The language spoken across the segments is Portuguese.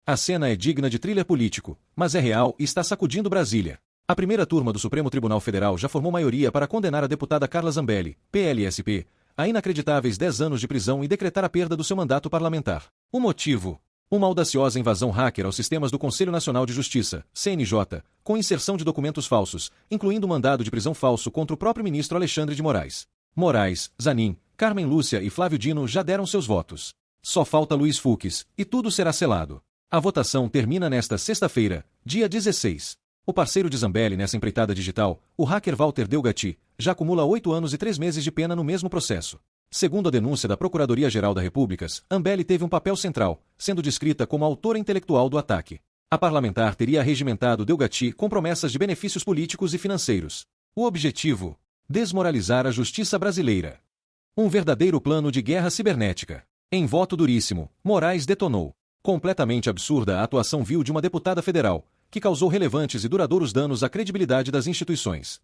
A cena é digna de thriller político, mas é real e está sacudindo Brasília. A primeira turma do Supremo Tribunal Federal já formou maioria para condenar a deputada Carla Zambelli, PLSP, a inacreditáveis 10 anos de prisão e decretar a perda do seu mandato parlamentar. O motivo? Uma audaciosa invasão hacker aos sistemas do Conselho Nacional de Justiça, CNJ, com inserção de documentos falsos, incluindo mandado de prisão falso contra o próprio ministro Alexandre de Moraes. Moraes, Zanin, Carmen Lúcia e Flávio Dino já deram seus votos. Só falta Luiz Fux, e tudo será selado. A votação termina nesta sexta-feira, dia 16. O parceiro de Zambelli nessa empreitada digital, o hacker Walter Delgatti, já acumula 8 anos e 3 meses de pena no mesmo processo. Segundo a denúncia da Procuradoria-Geral da República, Zambelli teve um papel central, sendo descrita como a autora intelectual do ataque. A parlamentar teria arregimentado Delgatti com promessas de benefícios políticos e financeiros. O objetivo? Desmoralizar a justiça brasileira. Um verdadeiro plano de guerra cibernética. Em voto duríssimo, Moraes detonou. Completamente absurda a atuação vil de uma deputada federal, que causou relevantes e duradouros danos à credibilidade das instituições.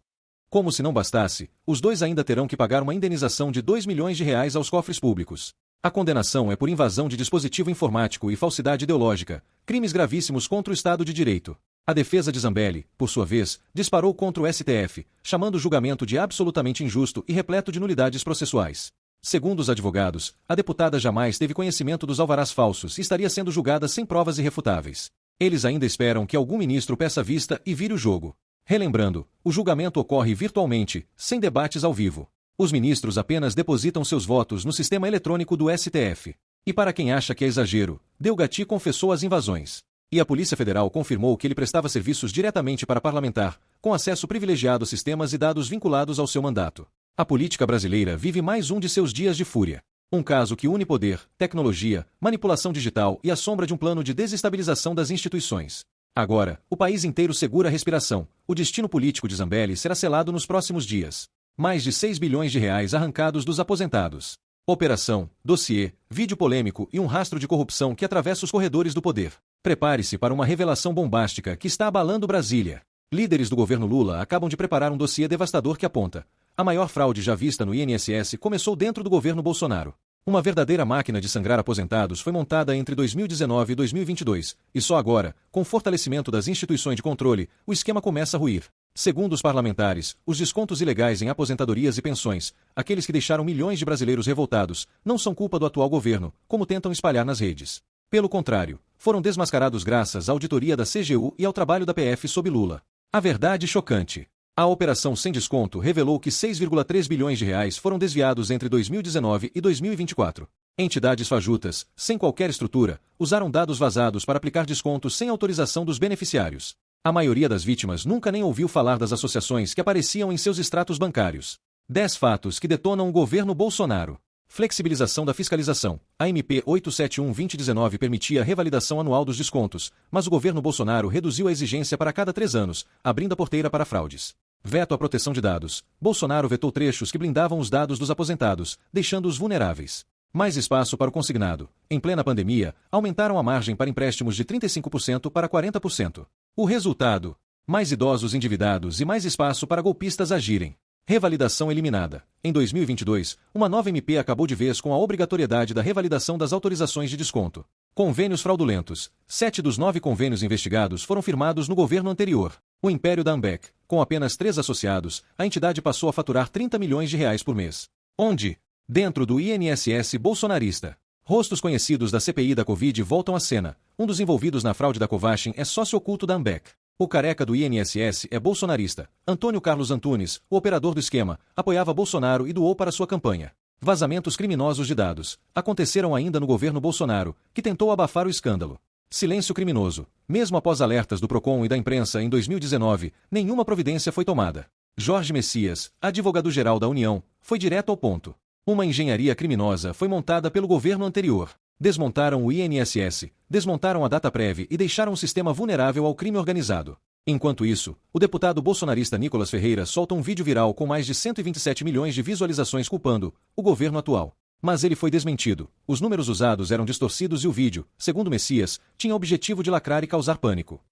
Como se não bastasse, os dois ainda terão que pagar uma indenização de R$ 2 milhões aos cofres públicos. A condenação é por invasão de dispositivo informático e falsidade ideológica, crimes gravíssimos contra o Estado de Direito. A defesa de Zambelli, por sua vez, disparou contra o STF, chamando o julgamento de absolutamente injusto e repleto de nulidades processuais. Segundo os advogados, a deputada jamais teve conhecimento dos alvarás falsos e estaria sendo julgada sem provas irrefutáveis. Eles ainda esperam que algum ministro peça vista e vire o jogo. Relembrando, o julgamento ocorre virtualmente, sem debates ao vivo. Os ministros apenas depositam seus votos no sistema eletrônico do STF. E para quem acha que é exagero, Delgatti confessou as invasões. E a Polícia Federal confirmou que ele prestava serviços diretamente para parlamentar, com acesso privilegiado a sistemas e dados vinculados ao seu mandato. A política brasileira vive mais um de seus dias de fúria. Um caso que une poder, tecnologia, manipulação digital e a sombra de um plano de desestabilização das instituições. Agora, o país inteiro segura a respiração. O destino político de Zambelli será selado nos próximos dias. Mais de R$ 6 bilhões arrancados dos aposentados. Operação, dossiê, vídeo polêmico e um rastro de corrupção que atravessa os corredores do poder. Prepare-se para uma revelação bombástica que está abalando Brasília. Líderes do governo Lula acabam de preparar um dossiê devastador que aponta: a maior fraude já vista no INSS começou dentro do governo Bolsonaro. Uma verdadeira máquina de sangrar aposentados foi montada entre 2019 e 2022, e só agora, com o fortalecimento das instituições de controle, o esquema começa a ruir. Segundo os parlamentares, os descontos ilegais em aposentadorias e pensões, aqueles que deixaram milhões de brasileiros revoltados, não são culpa do atual governo, como tentam espalhar nas redes. Pelo contrário, foram desmascarados graças à auditoria da CGU e ao trabalho da PF sob Lula. A verdade chocante. A operação sem desconto revelou que R$ 6,3 bilhões foram desviados entre 2019 e 2024. Entidades fajutas, sem qualquer estrutura, usaram dados vazados para aplicar descontos sem autorização dos beneficiários. A maioria das vítimas nunca nem ouviu falar das associações que apareciam em seus extratos bancários. 10 fatos que detonam o governo Bolsonaro. Flexibilização da fiscalização. A MP 871/2019 permitia a revalidação anual dos descontos, mas o governo Bolsonaro reduziu a exigência para cada 3 anos, abrindo a porteira para fraudes. Veto à proteção de dados. Bolsonaro vetou trechos que blindavam os dados dos aposentados, deixando-os vulneráveis. Mais espaço para o consignado. Em plena pandemia, aumentaram a margem para empréstimos de 35% para 40%. O resultado? Mais idosos endividados e mais espaço para golpistas agirem. Revalidação eliminada. Em 2022, uma nova MP acabou de vez com a obrigatoriedade da revalidação das autorizações de desconto. Convênios fraudulentos. 7 dos 9 convênios investigados foram firmados no governo anterior. O império da Ambev. Com apenas 3 associados, a entidade passou a faturar R$ 30 milhões por mês. Onde? Dentro do INSS bolsonarista. Rostos conhecidos da CPI da Covid voltam à cena. Um dos envolvidos na fraude da Covaxin é sócio oculto da Ambev. O careca do INSS é bolsonarista. Antônio Carlos Antunes, o operador do esquema, apoiava Bolsonaro e doou para sua campanha. Vazamentos criminosos de dados aconteceram ainda no governo Bolsonaro, que tentou abafar o escândalo. Silêncio criminoso. Mesmo após alertas do Procon e da imprensa em 2019, nenhuma providência foi tomada. Jorge Messias, advogado-geral da União, foi direto ao ponto. Uma engenharia criminosa foi montada pelo governo anterior. Desmontaram o INSS, desmontaram a Dataprev e deixaram o sistema vulnerável ao crime organizado. Enquanto isso, o deputado bolsonarista Nicolas Ferreira solta um vídeo viral com mais de 127 milhões de visualizações culpando o governo atual. Mas ele foi desmentido. Os números usados eram distorcidos e o vídeo, segundo Messias, tinha o objetivo de lacrar e causar pânico.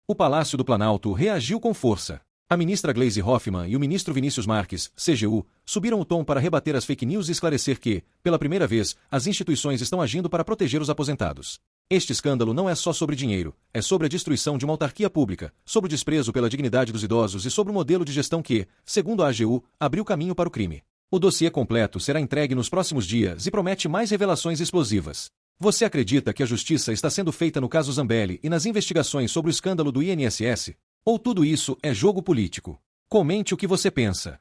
O Palácio do Planalto reagiu com força. A ministra Gleisi Hoffmann e o ministro Vinícius Marques, CGU, subiram o tom para rebater as fake news e esclarecer que, pela primeira vez, as instituições estão agindo para proteger os aposentados. Este escândalo não é só sobre dinheiro, é sobre a destruição de uma autarquia pública, sobre o desprezo pela dignidade dos idosos e sobre o modelo de gestão que, segundo a AGU, abriu caminho para o crime. O dossiê completo será entregue nos próximos dias e promete mais revelações explosivas. Você acredita que a justiça está sendo feita no caso Zambelli e nas investigações sobre o escândalo do INSS? Ou tudo isso é jogo político? Comente o que você pensa.